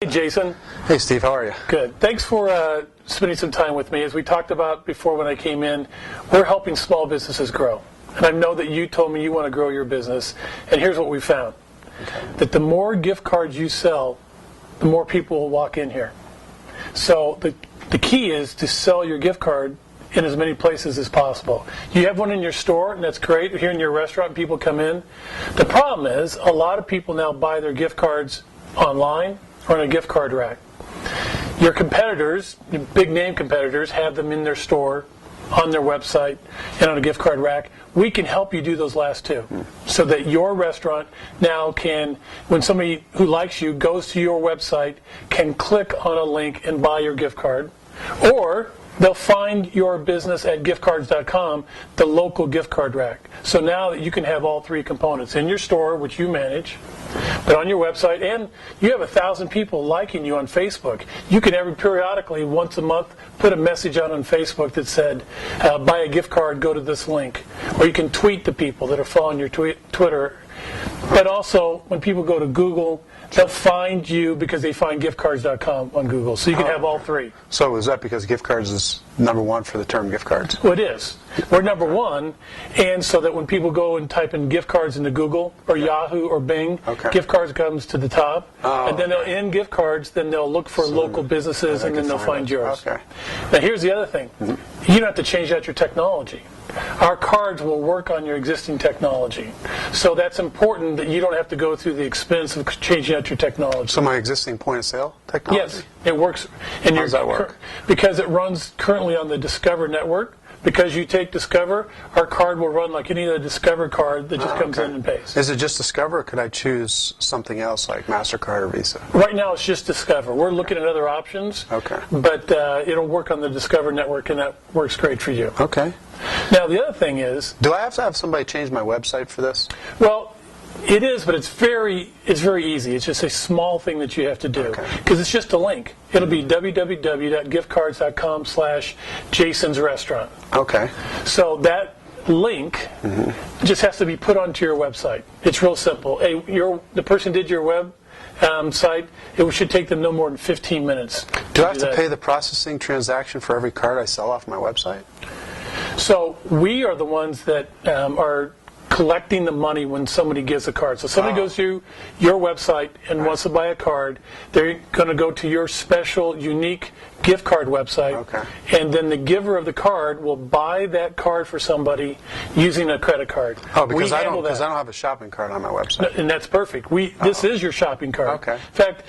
Hey, Jason. Hey, Steve. How are you? Good. Thanks for spending some time with me. As we talked about before when I came in, we're helping small businesses grow. And I know that you told me you want to grow your business. And here's what we found. Okay. That the more gift cards you sell, the more people will walk in here. So the key is to sell your gift card in as many places as possible. You have one in your store, and that's great. Here in your restaurant, people come in. The problem is a lot of people now buy their gift cards online or in a gift card rack. Your competitors, your big name competitors, have them in their store, on their website, and on a gift card rack. We can help you do those last two so that your restaurant now can, when somebody who likes you goes to your website, can click on a link and buy your gift card. Or they'll find your business at giftcards.com, the local gift card rack. So now that you can have all three components in your store, which you manage, but on your website, and you have 1,000 people liking you on Facebook. You can periodically, once a month, put a message out on Facebook that said, buy a gift card, go to this link. Or you can tweet the people that are following your Twitter. But also, when people go to Google, they'll find you because they find giftcards.com on Google. So you can have all three. So is that because gift cards is #1 for the term gift cards? Well, it is. We're #1, and so that when people go and type in gift cards into Google or Yahoo or Bing, gift cards comes to the top. And then in gift cards, then they'll look for local businesses, and then they'll find yours. Okay. Now, here's the other thing. You don't have to change out your technology. Our cards will work on your existing technology. So that's important that you don't have to go through the expense of changing out your technology. So my existing point-of-sale technology? Yes, it works. And how does that work? Because it runs currently on the Discover network. Because you take Discover, our card will run like any other Discover card that just comes in and pays. Is it just Discover, or could I choose something else like MasterCard or Visa? Right now it's just Discover. We're looking at other options. Okay. But it'll work on the Discover network, and that works great for you. Okay. Now the other thing is... Do I have to have somebody change my website for this? Well, it is, but it's very easy. It's just a small thing that you have to do. Because it's just a link. It'll be www.giftcards.com/Jason's Restaurant. Okay. So that link just has to be put onto your website. It's real simple. The person did your web site, it should take them no more than 15 minutes. Do I have to pay the processing transaction for every card I sell off my website? So we are the ones that are collecting the money when somebody gives a card. So somebody goes to your website and wants to buy a card, they're going to go to your special, unique gift card website, and then the giver of the card will buy that card for somebody using a credit card. Oh, because I don't have a shopping cart on my website. And that's perfect. This is your shopping cart. Okay. In fact,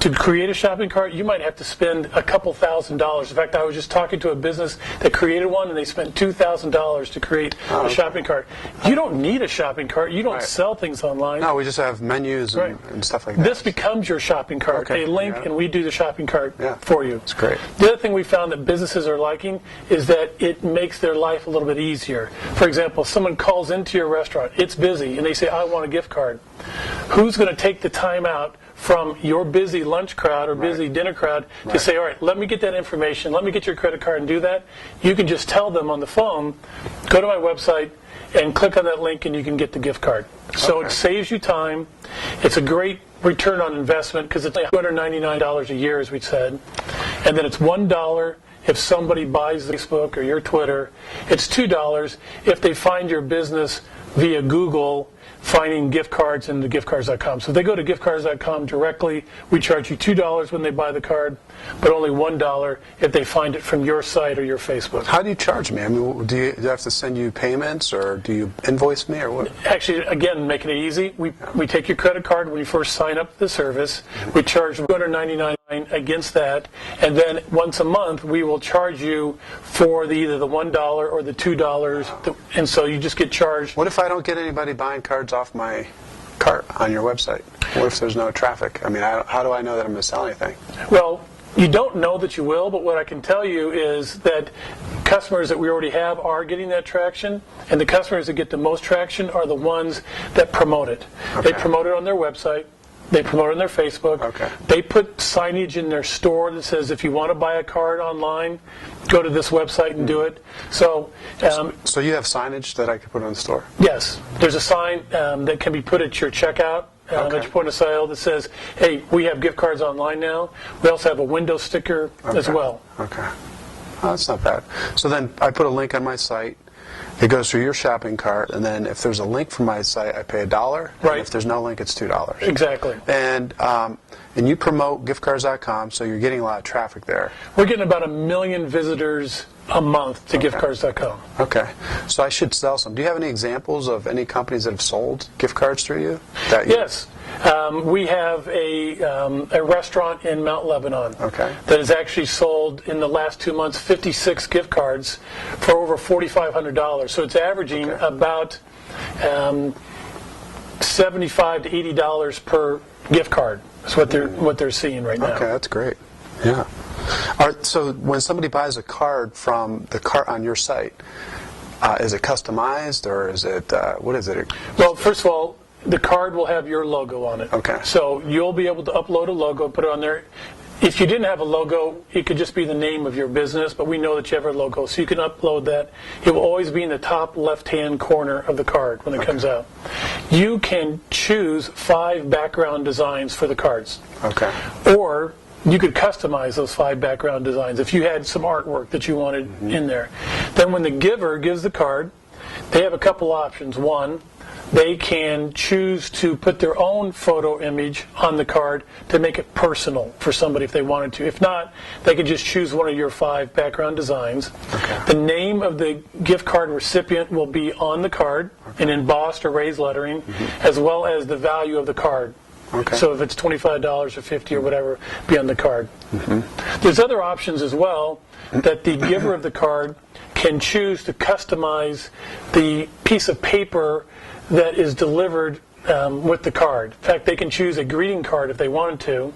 to create a shopping cart, you might have to spend a couple $1,000s. In fact, I was just talking to a business that created one, and they spent $2,000 to create a shopping cart. You don't need a shopping cart. You don't sell things online. No, we just have menus and stuff like that. This becomes your shopping cart, a link, and we do the shopping cart for you. That's great. The other thing we found that businesses are liking is that it makes their life a little bit easier. For example, someone calls into your restaurant, it's busy, and they say, I want a gift card. Who's going to take the time out from your busy lunch crowd or busy dinner crowd to say, all right, let me get that information, let me get your credit card and do that? You can just tell them on the phone, go to my website and click on that link and you can get the gift card. So it saves you time. It's a great return on investment because it's $299 a year, as we said. And then it's $1 if somebody buys Facebook or your Twitter. It's $2 if they find your business via Google, finding gift cards into giftcards.com. So if they go to giftcards.com directly, we charge you $2 when they buy the card, but only $1 if they find it from your site or your Facebook. How do you charge me? I mean, do I have to send you payments, or do you invoice me, or what? Actually, again, making it easy, we take your credit card when you first sign up for the service. We charge $299 against that, and then once a month we will charge you for either the $1 or the $2, and so you just get charged. What if I don't get anybody buying cards off my cart on your website? What if there's no traffic? I mean, how do I know that I'm going to sell anything? Well, you don't know that you will, but what I can tell you is that customers that we already have are getting that traction, and the customers that get the most traction are the ones that promote it. They promote it on their website. They promote it on their Facebook. They put signage in their store that says, if you want to buy a card online, go to this website and do it. So you have signage that I could put on the store? Yes. There's a sign that can be put at your checkout at your point of sale that says, hey, we have gift cards online now. We also have a window sticker as well. Okay. Oh, that's not bad. So then I put a link on my site. It goes through your shopping cart, and then if there's a link from my site, I pay $1. Right. And if there's no link, it's $2. Exactly. And you promote giftcards.com, so you're getting a lot of traffic there. We're getting about 1 million visitors a month to giftcards.com. Okay. So I should sell some. Do you have any examples of any companies that have sold gift cards through you? Yes. We have a restaurant in Mount Lebanon that has actually sold in the last 2 months 56 gift cards for over $4,500. So it's averaging about $75 to $80 per gift card. That's what they're seeing right now. Okay, that's great. Yeah. So when somebody buys a card from the cart on your site, is it customized or is it what is it? Well, first of all, the card will have your logo on it. Okay. So you'll be able to upload a logo, put it on there. If you didn't have a logo, it could just be the name of your business, but we know that you have a logo, so you can upload that. It will always be in the top left-hand corner of the card when it comes out. You can choose 5 background designs for the cards. Okay. Or you could customize those 5 background designs if you had some artwork that you wanted in there. Then when the giver gives the card, they have a couple options. One, they can choose to put their own photo image on the card to make it personal for somebody if they wanted to. If not, they can just choose one of your 5 background designs. Okay. The name of the gift card recipient will be on the card in embossed or raised lettering, as well as the value of the card. Okay. So if it's $25 or $50 or whatever, be on the card. There's other options as well that the giver of the card can choose to customize the piece of paper that is delivered with the card. In fact, they can choose a greeting card if they wanted to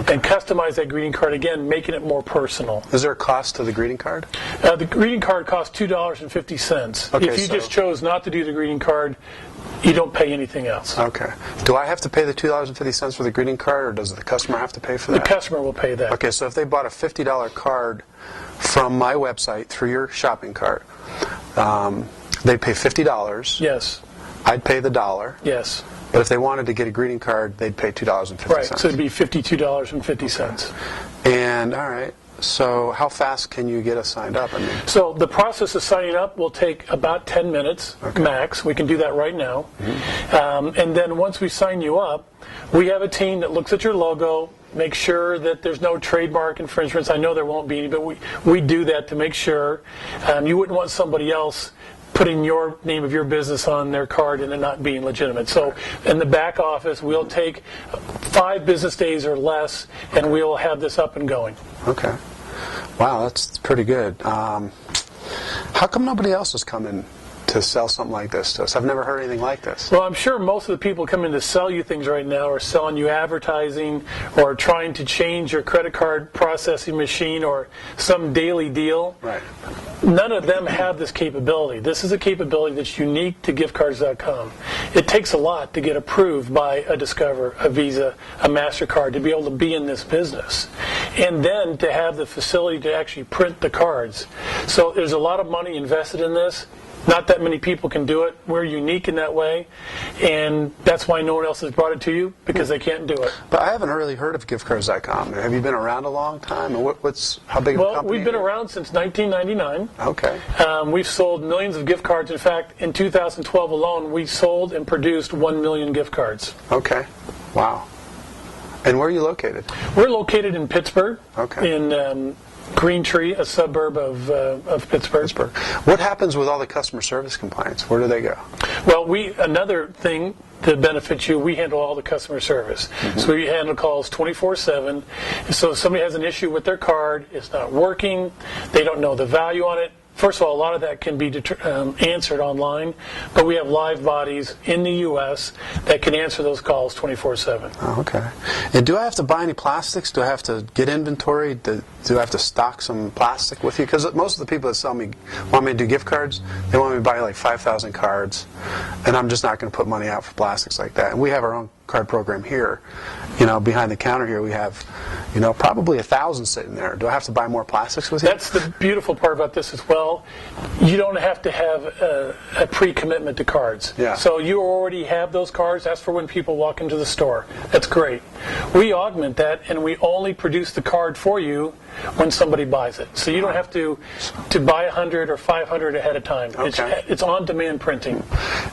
and customize that greeting card, again, making it more personal. Is there a cost to the greeting card? The greeting card costs $2.50. Okay, if you just chose not to do the greeting card, you don't pay anything else. Okay. Do I have to pay the $2.50 for the greeting card, or does the customer have to pay for that? The customer will pay that. Okay, so if they bought a $50 card from my website through your shopping cart, they'd pay $50. Yes. I'd pay the $1. Yes. But if they wanted to get a greeting card, they'd pay $2.50. Right, so it'd be $52.50. And, all right, so how fast can you get us signed up? I mean, So the process of signing up will take about 10 minutes max. We can do that right now. And then once we sign you up, we have a team that looks at your logo, make sure that there's no trademark infringements. I know there won't be any, but we do that to make sure. You wouldn't want somebody else putting your name of your business on their card and it not being legitimate. So in the back office, we'll take 5 business days or less, and we'll have this up and going. okay. Wow, that's pretty good. How come nobody else has come in to sell something like this to us? I've never heard anything like this. Well, I'm sure most of the people coming to sell you things right now are selling you advertising or trying to change your credit card processing machine or some daily deal. Right. None of them have this capability. This is a capability that's unique to giftcards.com. It takes a lot to get approved by a Discover, a Visa, a MasterCard to be able to be in this business. And then to have the facility to actually print the cards. So there's a lot of money invested in this. Not that many people can do it. We're unique in that way, and that's why no one else has brought it to you, because they can't do it. But I haven't really heard of giftcards.com. Have you been around a long time? And how big of a Well, company? we've been around since 1999. Okay. We've sold millions of gift cards. In fact, in 2012 alone, we sold and produced 1 million gift cards. Okay. Wow. And where are you located? We're located in Pittsburgh, Okay. in Green Tree, a suburb of Pittsburgh. What happens with all the customer service complaints? Where do they go? Well, another thing to benefit you, we handle all the customer service. So we handle calls 24/7. So if somebody has an issue with their card, it's not working, they don't know the value on it. First of all, a lot of that can be answered online, but we have live bodies in the U.S. that can answer those calls 24/7. Oh, okay. And do I have to buy any plastics? Do I have to get inventory? Do I have to stock some plastic with you? Because most of the people that want me to do gift cards, they want me to buy like 5,000 cards, and I'm just not going to put money out for plastics like that. And we have our own card program here. Behind the counter here we have, probably 1,000 sitting there. Do I have to buy more plastics with you? That's the beautiful part about this as well. You don't have to have a pre-commitment to cards. Yeah. So you already have those cards. That's for when people walk into the store. That's great. We augment that, and we only produce the card for you when somebody buys it. So you don't have to buy 100 or 500 ahead of time. Okay. It's on-demand printing.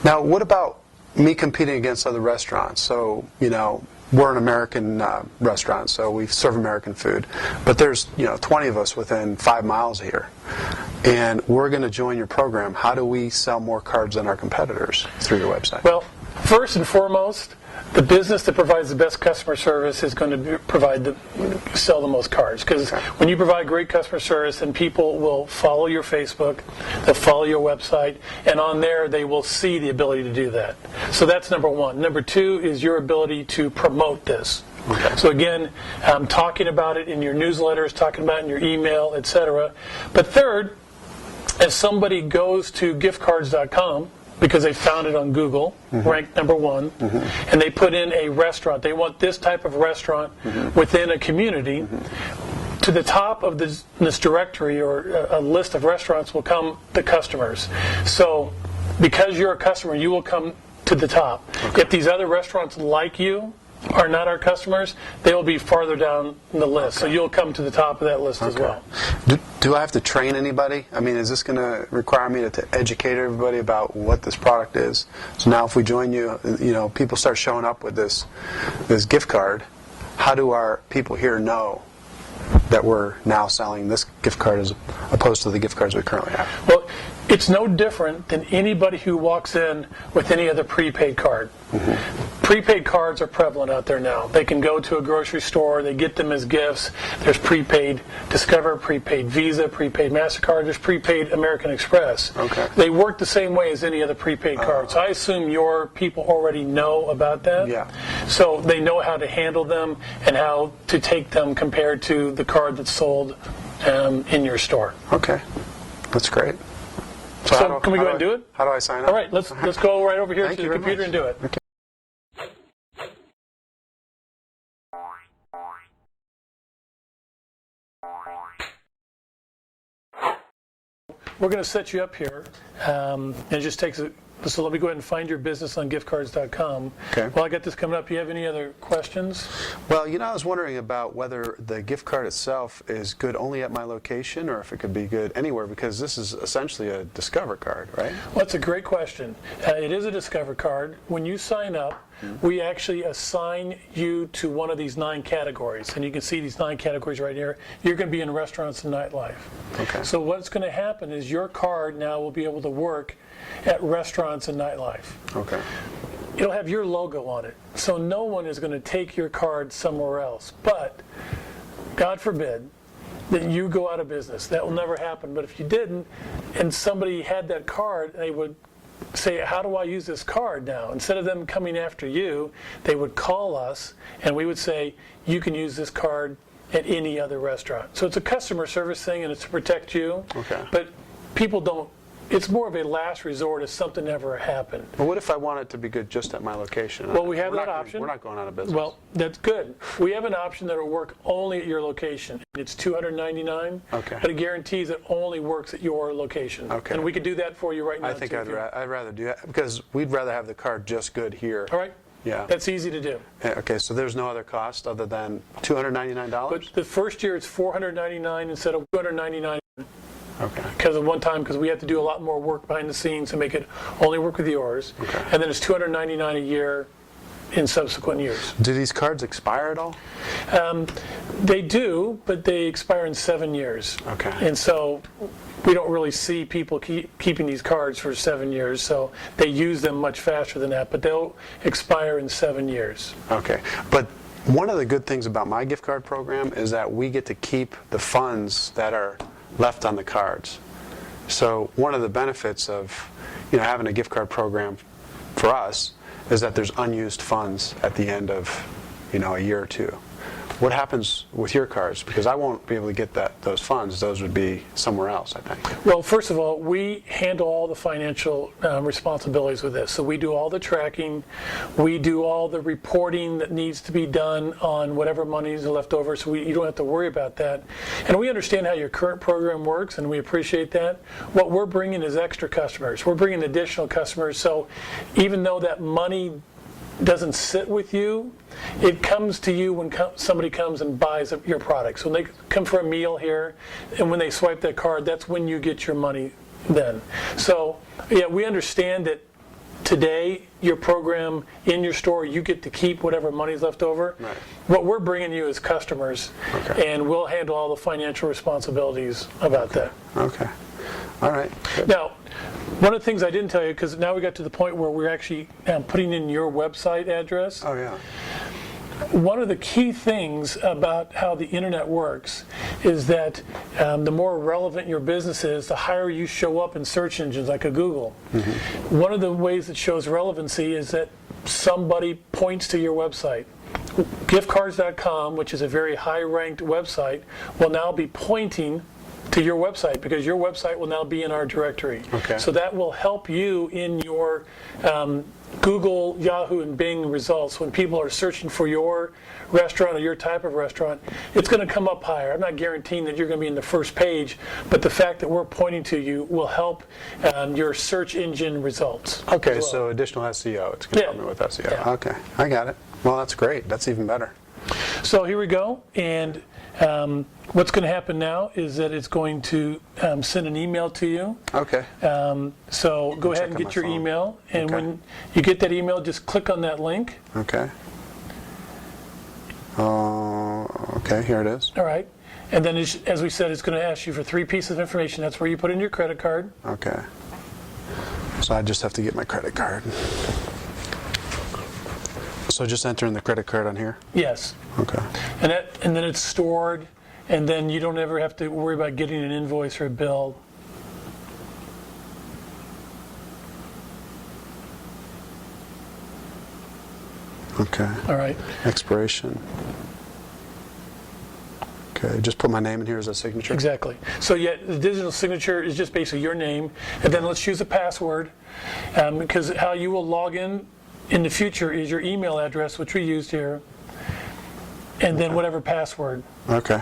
Now, what about me competing against other restaurants? So, we're an American restaurant, so we serve American food. But there's, 20 of us within 5 miles here. And we're going to join your program. How do we sell more cards than our competitors through your website? Well, first and foremost, the business that provides the best customer service is going to sell the most cards. Because when you provide great customer service, then people will follow your Facebook, they'll follow your website, and on there they will see the ability to do that. So that's number one. Number two is your ability to promote this. Okay. So again, talking about it in your newsletters, talking about it in your email, etc. But third, as somebody goes to giftcards.com, because they found it on Google, ranked number one, and they put in a restaurant. They want this type of restaurant within a community. To the top of this directory or a list of restaurants will come the customers. So because you're a customer, you will come to the top. Okay. If these other restaurants like you are not our customers, they will be farther down the list. Okay. So you'll come to the top of that list as well. Do I have to train anybody? I mean, is this going to require me to educate everybody about what this product is? So now if we join you, people start showing up with this gift card. How do our people here know that we're now selling this gift card as opposed to the gift cards we currently have? Well, it's no different than anybody who walks in with any other prepaid card. Prepaid cards are prevalent out there now. They can go to a grocery store, they get them as gifts. There's prepaid Discover, prepaid Visa, prepaid MasterCard, there's prepaid American Express. Okay. They work the same way as any other prepaid card. So I assume your people already know about that. Yeah. So they know how to handle them and how to take them compared to the card that's sold in your store. Okay. That's great. So can we go ahead and do it? How do I sign up? All right, let's go right over here Thank to you the very computer much. and do it. Okay. We're going to set you up here, and it just takes so let me go ahead and find your business on giftcards.com. Okay. Well, I got this coming up. Do you have any other questions? Well, I was wondering about whether the gift card itself is good only at my location or if it could be good anywhere, because this is essentially a Discover card, right? Well, that's a great question. It is a Discover card. When you sign up, we actually assign you to one of these 9 categories, and you can see these 9 categories right here. You're going to be in restaurants and nightlife. Okay. So what's going to happen is your card now will be able to work at restaurants and nightlife. Okay. It'll have your logo on it, so no one is going to take your card somewhere else. But God forbid that you go out of business. That will never happen. But if you didn't, and somebody had that card, they would say, how do I use this card now? Instead of them coming after you, they would call us, and we would say, you can use this card at any other restaurant. So it's a customer service thing, and it's to protect you. Okay. But people don't. It's more of a last resort if something ever happened. Well, what if I want it to be good just at my location? Well, we have that option. We're not going out of business. Well, that's good. We have an option that will work only at your location. It's $299, okay. But it guarantees it only works at your location. Okay. And we could do that for you right now. I think I'd rather do that, because we'd rather have the card just good here. All right. Yeah. That's easy to do. Okay, so there's no other cost other than $299? But the first year it's $499 instead of $299. Okay. Because of one time, because we have to do a lot more work behind the scenes to make it only work with yours. Okay. And then it's $299 a year in subsequent years. Do these cards expire at all? They do, but they expire in 7 years. Okay. And so we don't really see people keeping these cards for 7 years, so they use them much faster than that, but they'll expire in 7 years. Okay. But one of the good things about my gift card program is that we get to keep the funds that are left on the cards. So one of the benefits of having a gift card program for us is that there's unused funds at the end of a year or two. What happens with your cards? Because I won't be able to get those funds. Those would be somewhere else, I think. Well, first of all, we handle all the financial responsibilities with this. So we do all the tracking, we do all the reporting that needs to be done on whatever money is left over, so you don't have to worry about that. And we understand how your current program works, and we appreciate that. What we're bringing is extra customers. We're bringing additional customers, so even though that money doesn't sit with you, it comes to you when somebody comes and buys your products. When they come for a meal here, and when they swipe that card, that's when you get your money then. So, yeah, we understand that today, your program in your store, you get to keep whatever money's left over. Right. What we're bringing you is customers, and we'll handle all the financial responsibilities about that. Okay. All right. Good. Now, one of the things I didn't tell you, because now we got to the point where we're actually putting in your website address. Oh, yeah. One of the key things about how the internet works is that the more relevant your business is, the higher you show up in search engines like a Google. Mm-hmm. One of the ways it shows relevancy is that somebody points to your website. Giftcards.com, which is a very high-ranked website, will now be pointing to your website because your website will now be in our directory. Okay. So that will help you in your Google, Yahoo, and Bing results. When people are searching for your restaurant or your type of restaurant, it's going to come up higher. I'm not guaranteeing that you're going to be in the first page, but the fact that we're pointing to you will help your search engine results. Okay, as well. so additional SEO. It's going to help me with SEO. Yeah. Okay, I got it. Well, that's great. That's even better. So here we go, and what's going to happen now is that it's going to send an email to you. Okay. So go ahead and check on get my your phone. email, and Okay. when you get that email, just click on that link. Okay. Okay, here it is. All right. And then, as we said, it's going to ask you for 3 pieces of information. That's where you put in your credit card. Okay. So I just have to get my credit card. So just enter in the credit card on here? Yes. Okay. And then it's stored, and then you don't ever have to worry about getting an invoice or a bill. Okay. All right. Expiration. Okay, just put my name in here as a signature? Exactly. So yeah, the digital signature is just basically your name, and then let's use a password, because how you will log in the future is your email address, which we used here, and then whatever password. Okay.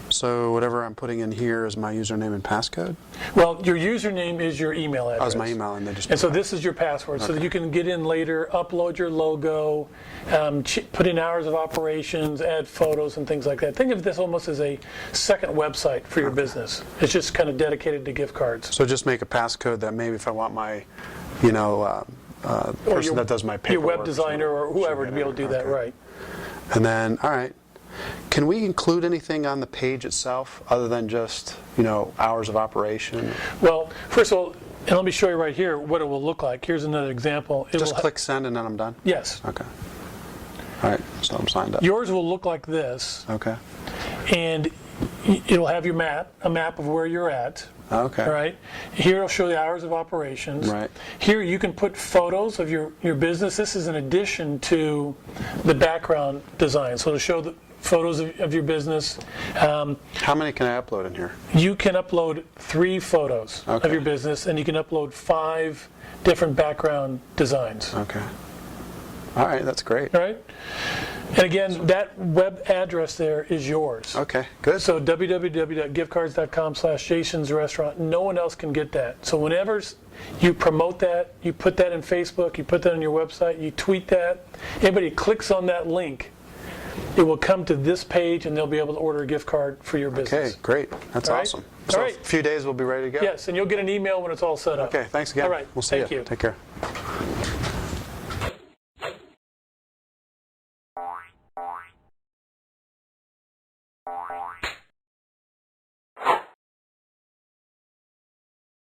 So whatever I'm putting in here is my username and passcode? Well, your username is your email address. Oh, it's my email, and they just. And so this is your password, so that you can get in later, upload your logo, put in hours of operations, add photos and things like that. Think of this almost as a second website for your business. It's just kind of dedicated to gift cards. So just make a passcode that maybe if I want my, person that does my paperwork. Your web designer or whoever to be able to do that, Okay. right. And then, all right. Can we include anything on the page itself other than just, hours of operation? Well, first of all, and let me show you right here what it will look like. Here's another example. Just click send and then I'm done? Yes. Okay. All right, so I'm signed up. Yours will look like this, Okay. and it'll have your a map of where you're at. Okay. All right. Here it'll show the hours of operations. Right. Here you can put photos of your business. This is in addition to the background design. So it'll show the photos of your business. How many can I upload in here? You can upload 3 photos of your business, and you can upload 5 different background designs. Okay. All right, that's great. All right. And again, that web address there is yours. Okay, good. So www.giftcards.com/Jason's Restaurant. No one else can get that. So whenever you promote that, you put that in Facebook, you put that on your website, you tweet that, anybody clicks on that link, it will come to this page and they'll be able to order a gift card for your business. Okay, great. That's All right? awesome. All So right. a few days we'll be ready to go? Yes, and you'll get an email when it's all set up. Okay, thanks again. All right. We'll see Thank you. you. Take care.